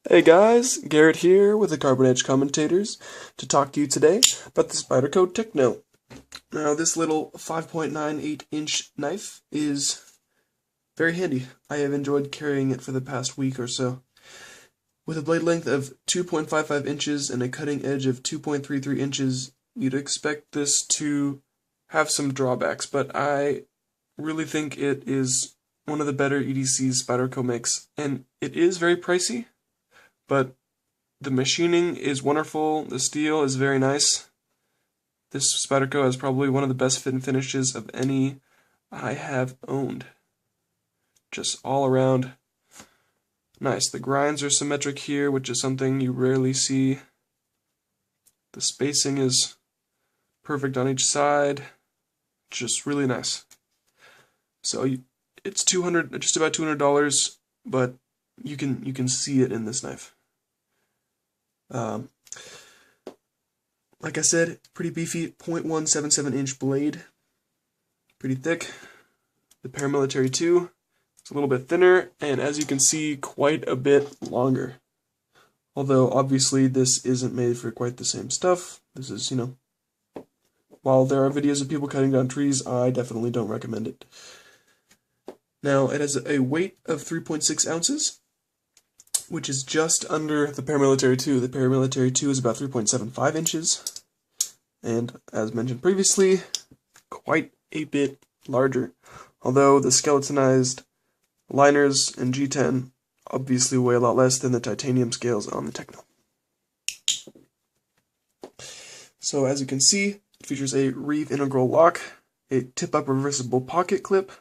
Hey guys, Garrett here with the Carbon Edge Commentators to talk to you today about the Spyderco Techno. Now this little 5.98-inch knife is very handy. I have enjoyed carrying it for the past week or so. With a blade length of 2.55 inches and a cutting edge of 2.33 inches, you'd expect this to have some drawbacks, but I really think it is one of the better EDCs Spyderco makes, and it is very pricey. But the machining is wonderful, the steel is very nice. This Spyderco has probably one of the best fit and finishes of any I have owned. Just all around nice. The grinds are symmetric here, which is something you rarely see. The spacing is perfect on each side. Just really nice. So it's just about $200, but you can see it in this knife. Like I said, pretty beefy, 0.177-inch blade, pretty thick. The Paramilitary 2, it's a little bit thinner, and as you can see, quite a bit longer. Although, obviously, this isn't made for quite the same stuff. This is, while there are videos of people cutting down trees, I definitely don't recommend it. Now, it has a weight of 3.6 ounces. Which is just under the Paramilitary 2. The Paramilitary 2 is about 3.75 inches, and as mentioned previously, quite a bit larger. Although the skeletonized liners in G10 obviously weigh a lot less than the titanium scales on the Techno. So as you can see, it features a reeve integral lock, a tip-up reversible pocket clip,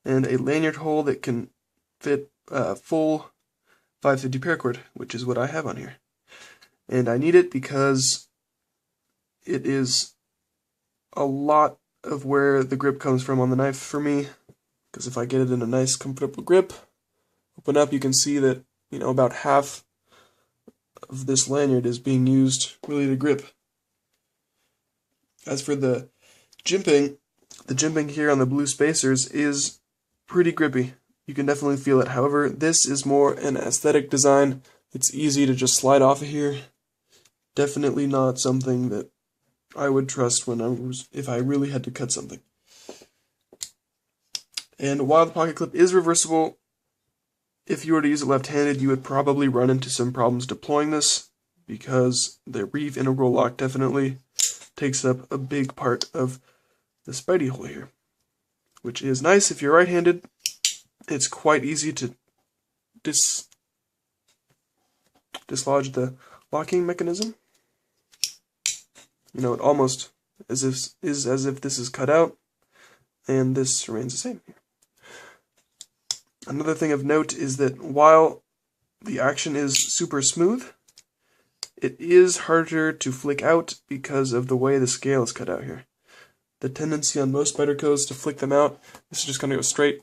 and a lanyard hole that can fit full 550 paracord, which is what I have on here. And I need it because it is a lot of where the grip comes from on the knife for me. Because if I get it in a nice, comfortable grip, open up, you can see that, about half of this lanyard is being used really to grip. As for the jimping here on the blue spacers is pretty grippy. You can definitely feel it. However, this is more an aesthetic design. It's easy to just slide off of here. Definitely not something that I would trust if I really had to cut something. And while the pocket clip is reversible, if you were to use it left-handed, you would probably run into some problems deploying this, because the reeve integral lock definitely takes up a big part of the Spidey hole here, which is nice if you're right-handed. It's quite easy to dislodge the locking mechanism. It almost is as if this is cut out, and this remains the same here. Another thing of note is that while the action is super smooth, it is harder to flick out because of the way the scale is cut out here. The tendency on most Spydercos to flick them out, this is just going to go straight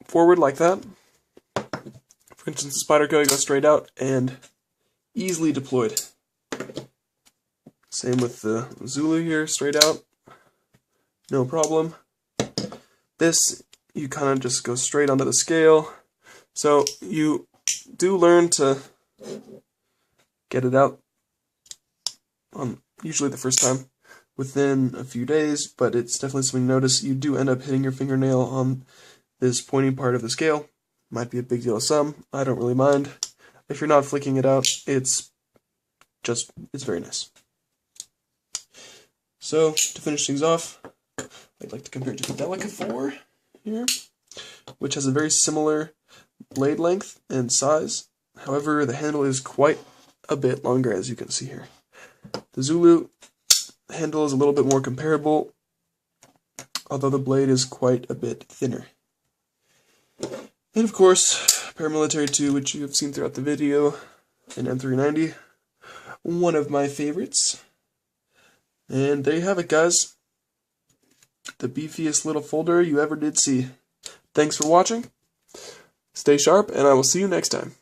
forward like that. For instance, the Spyderco goes straight out and easily deployed. Same with the Zulu here, straight out, no problem. This, you kind of just go straight onto the scale. So you do learn to get it out on usually the first time within a few days, but it's definitely something to notice. You do end up hitting your fingernail on this pointy part of the scale. Might be a big deal to some. I don't really mind. If you're not flicking it out, it's very nice. So, to finish things off, I'd like to compare it to the Delica 4 here, which has a very similar blade length and size. However, the handle is quite a bit longer, as you can see here. The Zulu handle is a little bit more comparable, although the blade is quite a bit thinner. And of course, Paramilitary 2, which you have seen throughout the video, and M390, one of my favorites. And there you have it, guys. The beefiest little folder you ever did see. Thanks for watching. Stay sharp, and I will see you next time.